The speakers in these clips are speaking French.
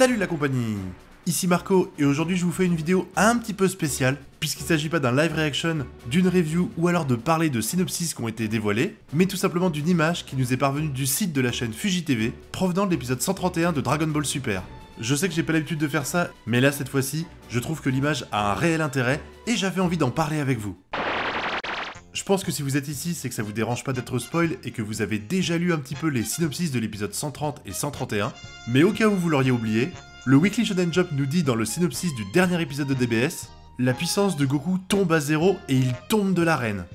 Salut la compagnie! Ici Marco et aujourd'hui je vous fais une vidéo un petit peu spéciale puisqu'il ne s'agit pas d'un live reaction, d'une review ou alors de parler de synopsis qui ont été dévoilés, mais tout simplement d'une image qui nous est parvenue du site de la chaîne Fuji TV provenant de l'épisode 131 de Dragon Ball Super. Je sais que j'ai pas l'habitude de faire ça, mais là cette fois-ci, je trouve que l'image a un réel intérêt et j'avais envie d'en parler avec vous. Je pense que si vous êtes ici, c'est que ça vous dérange pas d'être spoil et que vous avez déjà lu un petit peu les synopsis de l'épisode 130 et 131, mais au cas où vous l'auriez oublié, le Weekly Shonen Jump nous dit dans le synopsis du dernier épisode de DBS, la puissance de Goku tombe à zéro et il tombe de l'arène.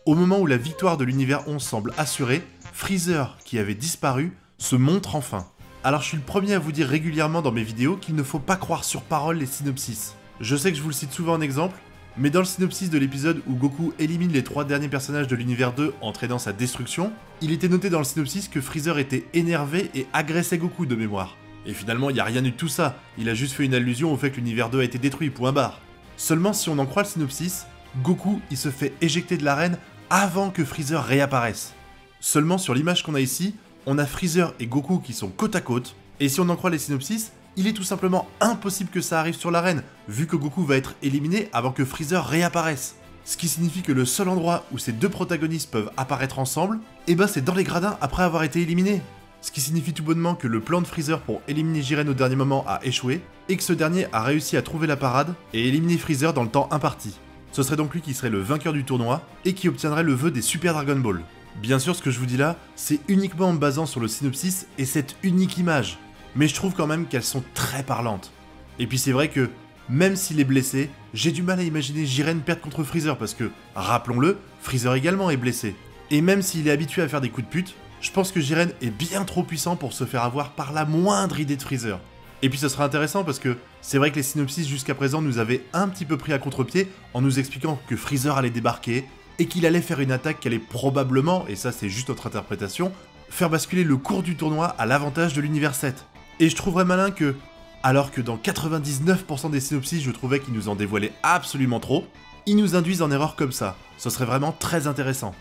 Au moment où la victoire de l'univers 11 semble assurée, Freezer, qui avait disparu, se montre enfin. Alors je suis le premier à vous dire régulièrement dans mes vidéos qu'il ne faut pas croire sur parole les synopsis. Je sais que je vous le cite souvent en exemple, mais dans le synopsis de l'épisode où Goku élimine les 3 derniers personnages de l'univers 2 entraînant sa destruction, il était noté dans le synopsis que Freezer était énervé et agressait Goku de mémoire. Et finalement, il n'y a rien eu de tout ça, il a juste fait une allusion au fait que l'univers 2 a été détruit, point barre. Seulement si on en croit le synopsis, Goku il se fait éjecter de l'arène avant que Freezer réapparaisse. Seulement sur l'image qu'on a ici, on a Freezer et Goku qui sont côte à côte, et si on en croit les synopsis, il est tout simplement impossible que ça arrive sur l'arène, vu que Goku va être éliminé avant que Freezer réapparaisse. Ce qui signifie que le seul endroit où ces deux protagonistes peuvent apparaître ensemble, c'est dans les gradins après avoir été éliminés. Ce qui signifie tout bonnement que le plan de Freezer pour éliminer Jiren au dernier moment a échoué, et que ce dernier a réussi à trouver la parade et éliminer Freezer dans le temps imparti. Ce serait donc lui qui serait le vainqueur du tournoi, et qui obtiendrait le vœu des Super Dragon Ball. Bien sûr, ce que je vous dis là, c'est uniquement en me basant sur le synopsis et cette unique image. Mais je trouve quand même qu'elles sont très parlantes. Et puis c'est vrai que, même s'il est blessé, j'ai du mal à imaginer Jiren perdre contre Freezer parce que, rappelons-le, Freezer également est blessé. Et même s'il est habitué à faire des coups de pute, je pense que Jiren est bien trop puissant pour se faire avoir par la moindre idée de Freezer. Et puis ça sera intéressant parce que c'est vrai que les synopsis jusqu'à présent nous avaient un petit peu pris à contre-pied en nous expliquant que Freezer allait débarquer et qu'il allait faire une attaque qui allait probablement, et ça c'est juste notre interprétation, faire basculer le cours du tournoi à l'avantage de l'univers 7. Et je trouverais malin que, alors que dans 99% des synopsis je trouvais qu'ils nous en dévoilaient absolument trop, ils nous induisent en erreur comme ça. Ce serait vraiment très intéressant.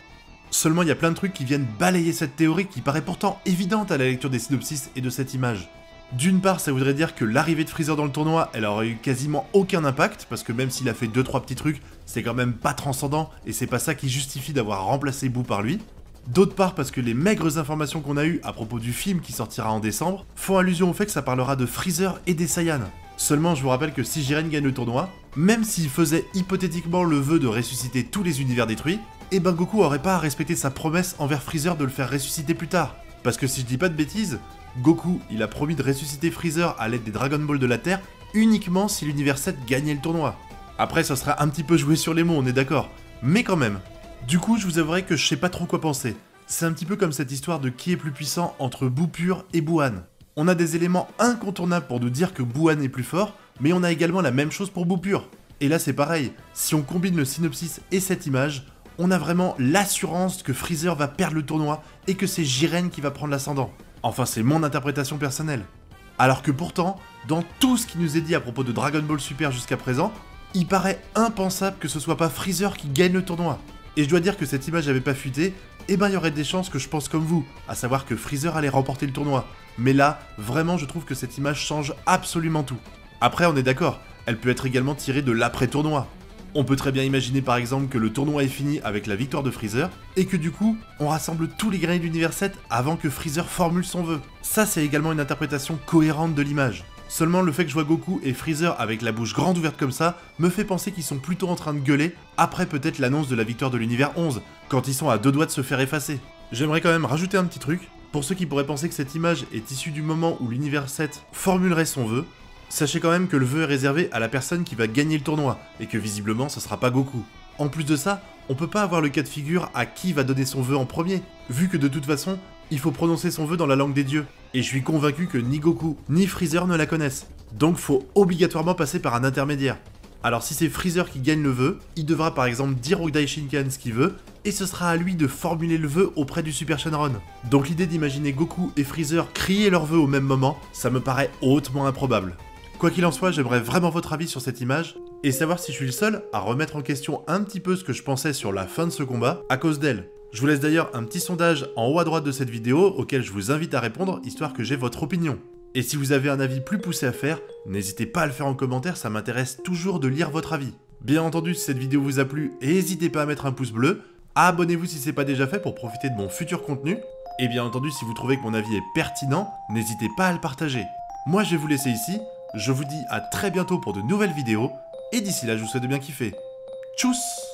Seulement il y a plein de trucs qui viennent balayer cette théorie qui paraît pourtant évidente à la lecture des synopsis et de cette image. D'une part, ça voudrait dire que l'arrivée de Freezer dans le tournoi, elle aurait eu quasiment aucun impact, parce que même s'il a fait 2-3 petits trucs, c'est quand même pas transcendant, et c'est pas ça qui justifie d'avoir remplacé Boo par lui. D'autre part, parce que les maigres informations qu'on a eues à propos du film qui sortira en décembre font allusion au fait que ça parlera de Freezer et des Saiyans. Seulement, je vous rappelle que si Jiren gagne le tournoi, même s'il faisait hypothétiquement le vœu de ressusciter tous les univers détruits, Goku aurait pas à respecter sa promesse envers Freezer de le faire ressusciter plus tard. Parce que si je dis pas de bêtises, Goku, il a promis de ressusciter Freezer à l'aide des Dragon Ball de la Terre uniquement si l'univers 7 gagnait le tournoi. Après, ça sera un petit peu joué sur les mots, on est d'accord, mais quand même. Du coup, je vous avouerai que je sais pas trop quoi penser. C'est un petit peu comme cette histoire de qui est plus puissant entre Boo Pur et Boohan. On a des éléments incontournables pour nous dire que Boohan est plus fort, mais on a également la même chose pour Boo Pur. Et là c'est pareil, si on combine le synopsis et cette image, on a vraiment l'assurance que Freezer va perdre le tournoi et que c'est Jiren qui va prendre l'ascendant. Enfin, c'est mon interprétation personnelle. Alors que pourtant, dans tout ce qui nous est dit à propos de Dragon Ball Super jusqu'à présent, il paraît impensable que ce soit pas Freezer qui gagne le tournoi. Et je dois dire que cette image n'avait pas fuité, il y aurait des chances que je pense comme vous, à savoir que Freezer allait remporter le tournoi. Mais là, vraiment, je trouve que cette image change absolument tout. Après, on est d'accord, elle peut être également tirée de l'après-tournoi. On peut très bien imaginer par exemple que le tournoi est fini avec la victoire de Freezer, et que du coup, on rassemble tous les guerriers de l'univers 7 avant que Freezer formule son vœu. Ça, c'est également une interprétation cohérente de l'image. Seulement le fait que je vois Goku et Freezer avec la bouche grande ouverte comme ça, me fait penser qu'ils sont plutôt en train de gueuler, après peut-être l'annonce de la victoire de l'univers 11, quand ils sont à 2 doigts de se faire effacer. J'aimerais quand même rajouter un petit truc, pour ceux qui pourraient penser que cette image est issue du moment où l'univers 7 formulerait son vœu, sachez quand même que le vœu est réservé à la personne qui va gagner le tournoi, et que visiblement ce sera pas Goku. En plus de ça, on peut pas avoir le cas de figure à qui va donner son vœu en premier, vu que de toute façon, il faut prononcer son vœu dans la langue des dieux. Et je suis convaincu que ni Goku, ni Freezer ne la connaissent. Donc faut obligatoirement passer par un intermédiaire. Alors si c'est Freezer qui gagne le vœu, il devra par exemple dire au Daishinkan ce qu'il veut, et ce sera à lui de formuler le vœu auprès du Super Shenron. Donc l'idée d'imaginer Goku et Freezer crier leur vœu au même moment, ça me paraît hautement improbable. Quoi qu'il en soit, j'aimerais vraiment votre avis sur cette image, et savoir si je suis le seul à remettre en question un petit peu ce que je pensais sur la fin de ce combat à cause d'elle. Je vous laisse d'ailleurs un petit sondage en haut à droite de cette vidéo auquel je vous invite à répondre histoire que j'ai votre opinion. Et si vous avez un avis plus poussé à faire, n'hésitez pas à le faire en commentaire, ça m'intéresse toujours de lire votre avis. Bien entendu, si cette vidéo vous a plu, n'hésitez pas à mettre un pouce bleu, abonnez-vous si ce n'est pas déjà fait pour profiter de mon futur contenu, et bien entendu, si vous trouvez que mon avis est pertinent, n'hésitez pas à le partager. Moi, je vais vous laisser ici, je vous dis à très bientôt pour de nouvelles vidéos, et d'ici là, je vous souhaite de bien kiffer. Tchuss!